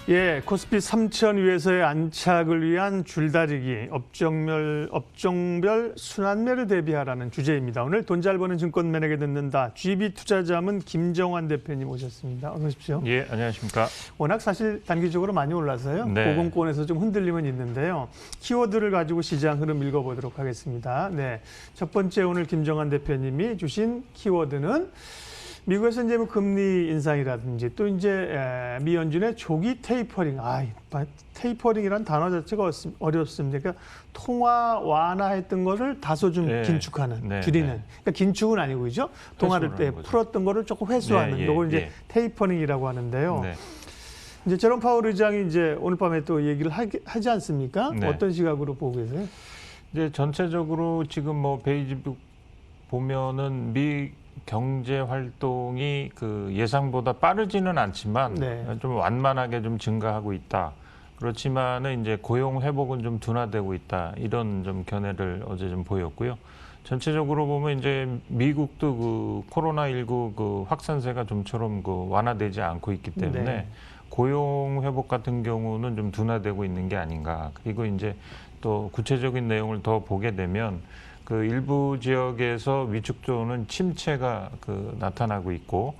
예, 코스피 3천 위에서의 안착을 위한 줄다리기, 업종별 순환매를 대비하라는 주제입니다. 오늘 돈 잘 버는 증권 매너에 듣는다. GB투자자문 김정환 대표님 오셨습니다. 어서 오십시오. 예, 안녕하십니까. 워낙 사실 단기적으로 많이 올라서요. 네. 고공권에서 좀 흔들림은 있는데요. 키워드를 가지고 시장 흐름 읽어보도록 하겠습니다. 네, 첫 번째 오늘 김정환 대표님이 주신 키워드는 미국에서 이제 뭐 금리 인상이라든지 또 이제 미 연준의 조기 테이퍼링, 테이퍼링이란 단어 자체가 어렵습니다. 그러니까 통화 완화했던 거를 다소 좀 긴축하는, 줄이는. 그러니까 긴축은 아니고 그죠? 통화를 때 풀었던 거를 조금 회수하는, 이걸 이제 테이퍼링이라고 하는데요. 네. 이제 제롬 파월 의장이 이제 오늘 밤에 또 얘기를 하지 않습니까? 네. 어떤 시각으로 보고 계세요? 이제 전체적으로 지금 뭐 베이지북 보면은 미 경제 활동이 그 예상보다 빠르지는 않지만 좀 완만하게 좀 증가하고 있다. 그렇지만은 이제 고용 회복은 좀 둔화되고 있다. 이런 좀 견해를 어제 좀 보였고요. 전체적으로 보면 이제 미국도 그 코로나19 그 확산세가 좀처럼 그 완화되지 않고 있기 때문에 고용 회복 같은 경우는 좀 둔화되고 있는 게 아닌가. 그리고 이제 또 구체적인 내용을 더 보게 되면 그 일부 지역에서 위축도는 침체가 그 나타나고 있고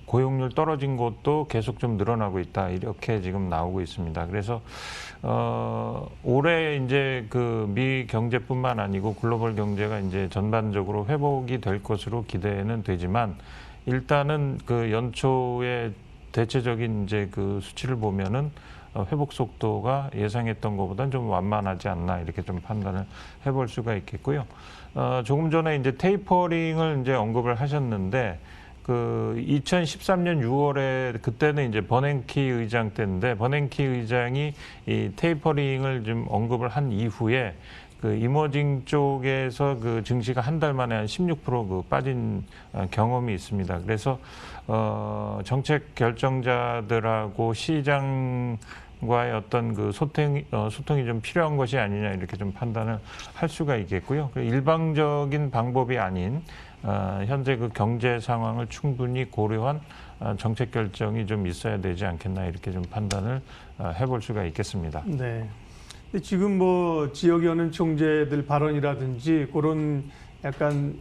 고용률 떨어진 곳도 계속 좀 늘어나고 있다 이렇게 지금 나오고 있습니다. 그래서 올해 이제 그 미 경제뿐만 아니고 글로벌 경제가 이제 전반적으로 회복이 될 것으로 기대는 되지만 일단은 그 연초에 대체적인 이제 그 수치를 보면은 회복 속도가 예상했던 것보다는 좀 완만하지 않나 이렇게 좀 판단을 해볼 수가 있겠고요. 조금 전에 이제 테이퍼링을 이제 언급을 하셨는데 그 2013년 6월에 그때는 이제 버냉키 의장 때인데 버냉키 의장이 이 테이퍼링을 좀 언급을 한 이후에 그 이머징 쪽에서 그 증시가 한 달 만에 한 16% 빠진 경험이 있습니다. 그래서 정책 결정자들하고 시장과의 어떤 그 소통이 좀 필요한 것이 아니냐 이렇게 좀 판단을 할 수가 있겠고요. 일방적인 방법이 아닌 현재 그 경제 상황을 충분히 고려한 정책 결정이 좀 있어야 되지 않겠나 이렇게 좀 판단을 해볼 수가 있겠습니다. 네. 지금 뭐 지역 연은 총재들 발언이라든지 그런 약간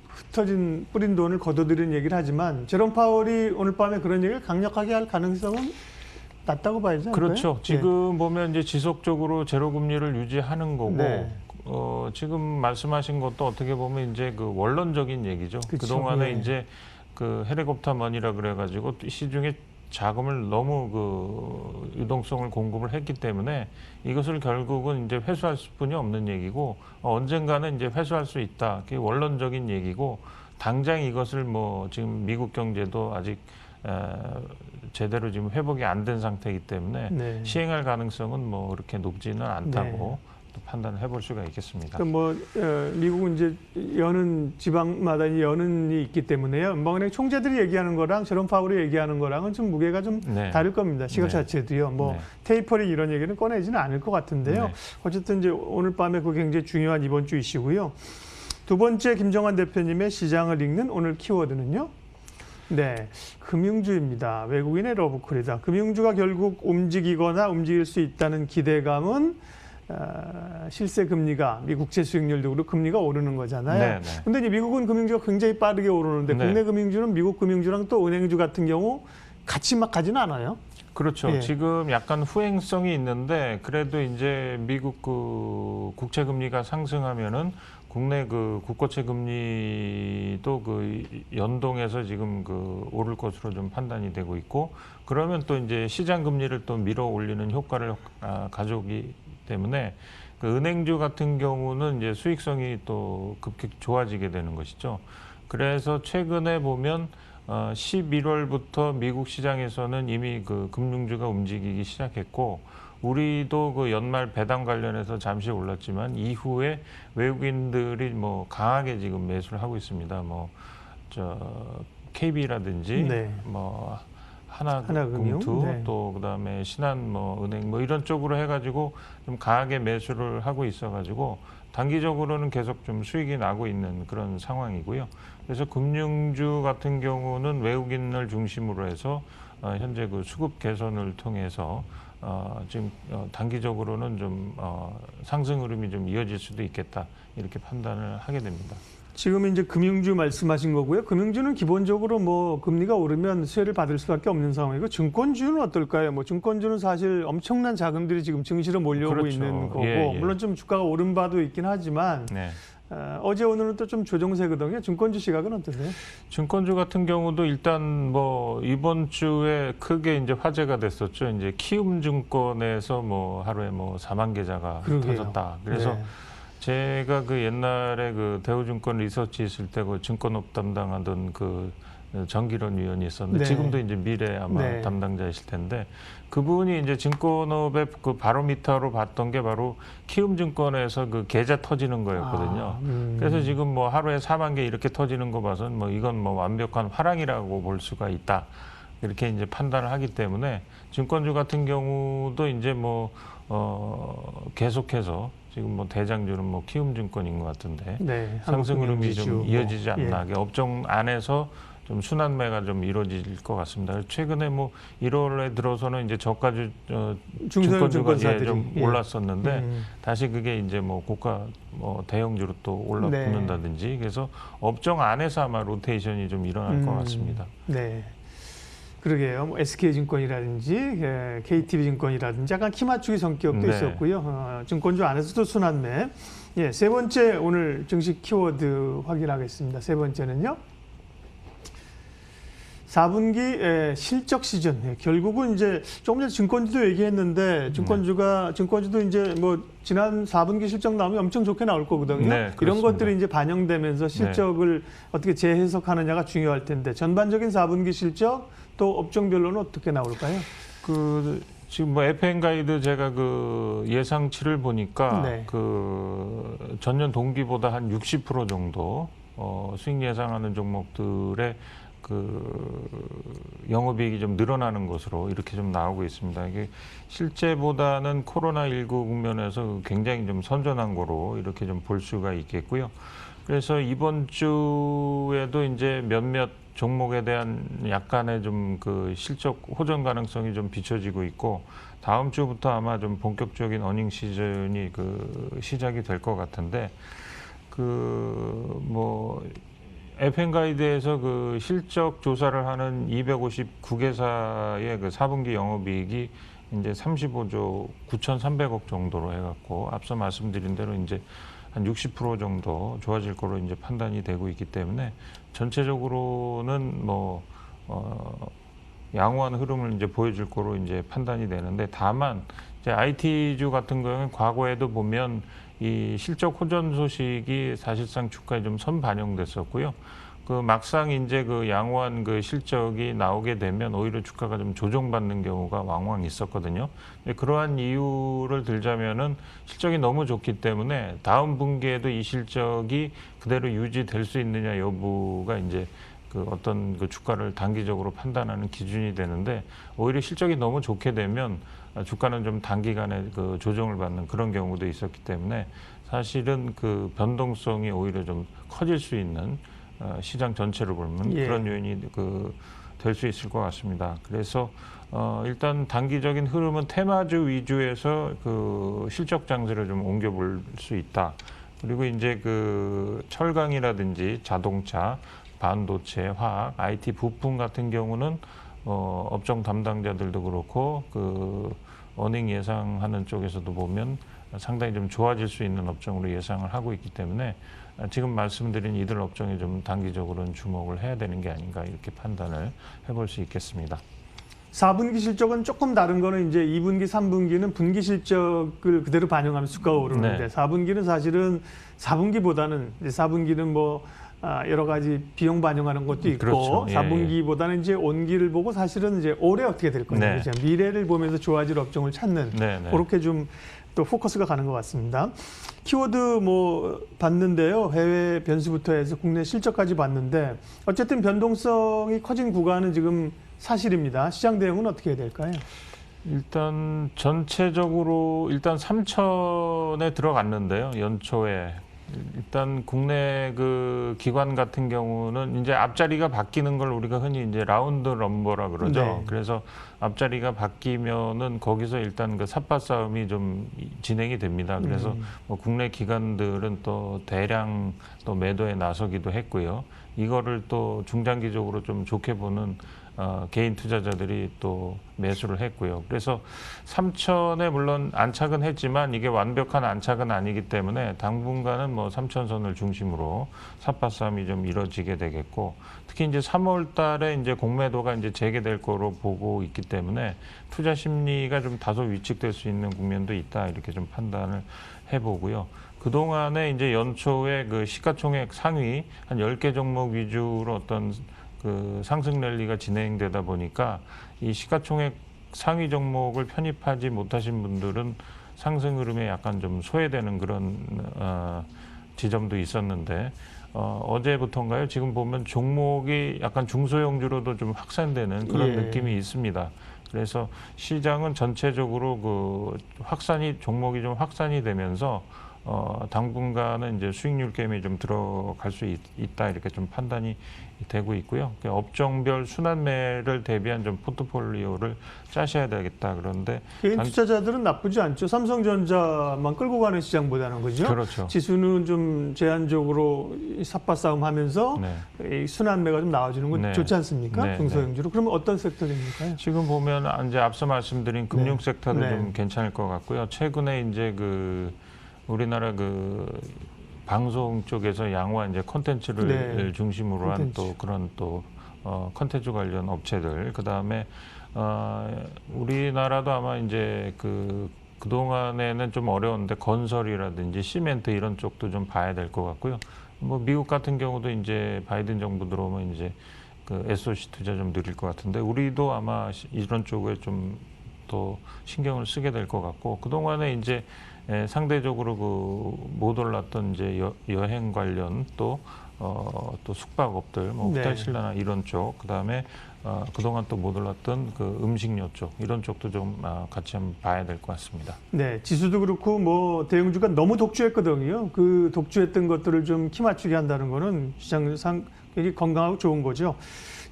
흩어진 뿌린 돈을 거둬들이는 얘기를 하지만 제롬 파월이 오늘 밤에 그런 얘기를 강력하게 할 가능성은 낮다고 봐야죠. 그렇죠. 지금 보면 이제 지속적으로 제로 금리를 유지하는 거고 지금 말씀하신 것도 어떻게 보면 이제 그 원론적인 얘기죠. 그동안에 이제 그 헬리콥터 머니라 그래가지고 시중에 자금을 너무 그 유동성을 공급을 했기 때문에 이것을 결국은 이제 회수할 수뿐이 없는 얘기고 언젠가는 이제 회수할 수 있다. 그게 원론적인 얘기고 당장 이것을 뭐 지금 미국 경제도 아직 제대로 지금 회복이 안 된 상태이기 때문에 시행할 가능성은 뭐 그렇게 높지는 않다고 판단을 해볼 수가 있겠습니다. 뭐 미국은 이제 여는 지방마다 여는이 있기 때문에요. 연방은행 총재들이 얘기하는 거랑 제롬 파월이 얘기하는 거랑은 좀 무게가 좀 다를 겁니다. 시각 자체도요. 뭐 테이퍼링 이런 얘기는 꺼내지는 않을 것 같은데요. 어쨌든 이제 오늘 밤에 그 굉장히 중요한 이번 주 이슈고요. 두 번째 김정환 대표님의 시장을 읽는 오늘 키워드는요. 네, 금융주입니다. 외국인의 러브콜이다. 금융주가 결국 움직이거나 움직일 수 있다는 기대감은 실세 금리가 미 국채 수익률도 그렇고 금리가 오르는 거잖아요. 그런데 이제 미국은 금융주가 굉장히 빠르게 오르는데 국내 금융주는 미국 금융주랑 또 은행주 같은 경우 같이 막 가지는 않아요. 그렇죠. 지금 약간 후행성이 있는데 그래도 이제 미국 그 국채 금리가 상승하면은 국내 그 국고채 금리도 그 연동해서 지금 그 오를 것으로 좀 판단이 되고 있고 그러면 또 이제 시장 금리를 또 밀어 올리는 효과를 가져오기 때문에 그 은행주 같은 경우는 이제 수익성이 또 급격히 좋아지게 되는 것이죠. 그래서 최근에 보면 11월부터 미국 시장에서는 이미 그 금융주가 움직이기 시작했고 우리도 그 연말 배당 관련해서 잠시 올랐지만 이후에 외국인들이 뭐 강하게 지금 매수를 하고 있습니다. 뭐 KB라든지 뭐 하나금투 또 그다음에 신한 뭐 은행 뭐 이런 쪽으로 해가지고 좀 강하게 매수를 하고 있어가지고 단기적으로는 계속 좀 수익이 나고 있는 그런 상황이고요. 그래서 금융주 같은 경우는 외국인을 중심으로 해서 현재 그 수급 개선을 통해서 지금 단기적으로는 좀 상승 흐름이 좀 이어질 수도 있겠다 이렇게 판단을 하게 됩니다. 지금 이제 금융주 말씀하신 거고요. 금융주는 기본적으로 뭐 금리가 오르면 수혜를 받을 수밖에 없는 상황이고 증권주는 어떨까요? 뭐 증권주는 사실 엄청난 자금들이 지금 증시로 몰려오고 그렇죠. 있는 거고 예, 예. 물론 좀 주가가 오른 바도 있긴 하지만 네. 어제 오늘은 또 좀 조정세거든요. 증권주 시각은 어떠세요? 증권주 같은 경우도 일단 뭐 이번 주에 크게 이제 화제가 됐었죠. 이제 키움증권에서 뭐 하루에 뭐 4만 계좌가 그러게요. 터졌다. 그래서 네. 제가 그 옛날에 그 대우증권 리서치 있을 때 그 증권업 담당하던 그 정기론 위원이 있었는데 네. 지금도 이제 미래 아마 네. 담당자이실 텐데 그분이 이제 증권업의 그 바로미터로 봤던 게 바로 키움증권에서 그 계좌 터지는 거였거든요. 그래서 지금 뭐 하루에 4만 개 이렇게 터지는 거 봐서는 뭐 이건 뭐 완벽한 화랑이라고 볼 수가 있다. 이렇게 이제 판단을 하기 때문에 증권주 같은 경우도 이제 뭐 계속해서 지금 뭐 대장주는 뭐 키움증권인 것 같은데 네, 상승 흐름이 한국금융지주 좀 이어지지 뭐, 않나. 업종 안에서 좀 순환매가 좀 이루어질 것 같습니다. 최근에 뭐 1월에 들어서는 이제 저가주 증권주가 좀 올랐었는데 다시 그게 이제 뭐 고가 뭐 대형주로 또 올라붙는다든지 그래서 업종 안에서 아마 로테이션이 좀 일어날 것 같습니다. 네. 그러게요. 뭐 SK증권이라든지 KTB증권이라든지 약간 키 맞추기 성격도 네. 있었고요. 증권주 안에서도 순환매. 예, 세 번째 오늘 증시 키워드 확인하겠습니다. 세 번째는요. 4분기 실적 시즌. 예, 결국은 이제 조금 전에 증권주도 얘기했는데 증권주도 이제 뭐 지난 4분기 실적 나오면 엄청 좋게 나올 거거든요. 네, 이런 것들이 이제 반영되면서 실적을 어떻게 재해석하느냐가 중요할 텐데 전반적인 4분기 실적 또 업종별로는 어떻게 나올까요? 그 지금 뭐 FM 가이드 제가 그 예상치를 보니까 네. 그 전년 동기보다 한 60% 정도 수익 예상하는 종목들의 그 영업이익이 좀 늘어나는 것으로 이렇게 좀 나오고 있습니다. 이게 실제보다는 코로나19 국면에서 굉장히 좀 선전한 거로 이렇게 좀 볼 수가 있겠고요. 그래서 이번 주에도 이제 몇몇 종목에 대한 약간의 좀 그 실적 호전 가능성이 좀 비춰지고 있고 다음 주부터 아마 좀 본격적인 어닝 시즌이 그 시작이 될 것 같은데 그 뭐 FM 가이드에서 그 실적 조사를 하는 259개사의 그 4분기 영업이익이 이제 35조 9,300억 정도로 해갖고 앞서 말씀드린 대로 이제 한 60% 정도 좋아질 거로 이제 판단이 되고 있기 때문에 전체적으로는 뭐 양호한 흐름을 이제 보여줄 거로 이제 판단이 되는데 다만 이제 IT주 같은 경우는 과거에도 보면 이 실적 호전 소식이 사실상 주가에 좀 선반영됐었고요. 그 막상 이제 그 양호한 그 실적이 나오게 되면 오히려 주가가 좀 조정받는 경우가 왕왕 있었거든요. 그러한 이유를 들자면은 실적이 너무 좋기 때문에 다음 분기에도 이 실적이 그대로 유지될 수 있느냐 여부가 이제 그 어떤 그 주가를 단기적으로 판단하는 기준이 되는데 오히려 실적이 너무 좋게 되면 주가는 좀 단기간에 그 조정을 받는 그런 경우도 있었기 때문에 사실은 그 변동성이 오히려 좀 커질 수 있는 시장 전체를 보면 그런 요인이 그 될 수 있을 것 같습니다. 그래서 일단 단기적인 흐름은 테마주 위주에서 그 실적 장세를 좀 옮겨볼 수 있다. 그리고 이제 그 철강이라든지 자동차, 반도체, 화학, IT 부품 같은 경우는 업종 담당자들도 그렇고 그 어닝 예상하는 쪽에서도 보면 상당히 좀 좋아질 수 있는 업종으로 예상을 하고 있기 때문에 지금 말씀드린 이들 업종에 좀 단기적으로는 주목을 해야 되는 게 아닌가 이렇게 판단을 해볼 수 있겠습니다. 4분기 실적은 조금 다른 거는 이제 2분기, 3분기는 분기 실적을 그대로 반영하면 주가가 오르는데 4분기는 사실은 4분기보다는 이제 4분기는 뭐 여러 가지 비용 반영하는 것도 있고 그렇죠. 4분기보다는 이제 온기를 보고 사실은 이제 올해 어떻게 될 거냐 그렇죠? 미래를 보면서 좋아질 업종을 찾는 그렇게 좀 또 포커스가 가는 것 같습니다. 키워드 뭐 봤는데요. 해외 변수부터 해서 국내 실적까지 봤는데 어쨌든 변동성이 커진 구간은 지금 사실입니다. 시장 대응은 어떻게 해야 될까요? 일단 전체적으로 일단 3천에 들어갔는데요. 연초에 일단 국내 그 기관 같은 경우는 이제 앞자리가 바뀌는 걸 우리가 흔히 이제 라운드 넘버라 그러죠. 네. 그래서 앞자리가 바뀌면은 거기서 일단 그 삿바 싸움이 좀 진행이 됩니다. 그래서 뭐 국내 기관들은 또 대량 또 매도에 나서기도 했고요. 이거를 또 중장기적으로 좀 좋게 보는 개인 투자자들이 또 매수를 했고요. 그래서 3천에 물론 안착은 했지만 이게 완벽한 안착은 아니기 때문에 당분간은 뭐 3천선을 중심으로 삿바 싸움이 좀 이뤄지게 되겠고, 특히 이제 3월 달에 이제 공매도가 이제 재개될 거로 보고 있기 때문에 투자 심리가 좀 다소 위축될 수 있는 국면도 있다, 이렇게 좀 판단을 해보고요. 그동안에 이제 연초에 그 시가총액 상위 한 10개 종목 위주로 어떤 그 상승 랠리가 진행되다 보니까 이 시가총액 상위 종목을 편입하지 못하신 분들은 상승 흐름에 약간 좀 소외되는 그런 지점도 있었는데, 어제부터인가요? 지금 보면 종목이 약간 중소형주로도 좀 확산되는 그런 느낌이 있습니다. 그래서 시장은 전체적으로 그 종목이 좀 확산이 되면서 당분간은 이제 수익률 게임에 좀 들어갈 수 있다, 이렇게 좀 판단이 되고 있고요. 업종별 순환매를 대비한 좀 포트폴리오를 짜셔야 되겠다. 그런데 개인 투자자들은 나쁘지 않죠. 삼성전자만 끌고 가는 시장보다는, 그죠? 그렇죠. 지수는 좀 제한적으로 삿바 싸움하면서 이 순환매가 좀 나와주는 건 좋지 않습니까? 중소형주로. 그러면 어떤 섹터입니까? 지금 보면 이제 앞서 말씀드린 금융 섹터도 좀 괜찮을 것 같고요. 최근에 이제 그 우리나라 그 방송 쪽에서 양화 이제 콘텐츠를 중심으로 한 또 그런 또 콘텐츠 관련 업체들, 그 다음에 우리나라도 아마 이제 그동안에는 좀 어려운데 건설이라든지 시멘트 이런 쪽도 좀 봐야 될 것 같고요. 뭐 미국 같은 경우도 이제 바이든 정부 들어오면 이제 그 SOC 투자 좀 늘릴 것 같은데, 우리도 아마 이런 쪽에 좀 또 신경을 쓰게 될 것 같고, 그동안에 이제 상대적으로 못 올랐던 이제 여행 관련 또 숙박업들, 뭐 호텔 신라나 이런 쪽, 그다음에 그동안 또 못 올랐던 그 음식료 쪽, 이런 쪽도 좀 같이 한번 봐야 될 것 같습니다. 네, 지수도 그렇고 뭐 대형주가 너무 독주했거든요. 그 독주했던 것들을 좀 키 맞추게 한다는 거는 시장상 굉장히 건강하고 좋은 거죠.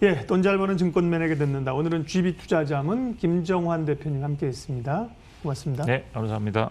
예, 돈 잘 버는 증권맨에게 듣는다. 오늘은 GB투자자문 김정환 대표님 함께했습니다. 고맙습니다. 네, 감사합니다.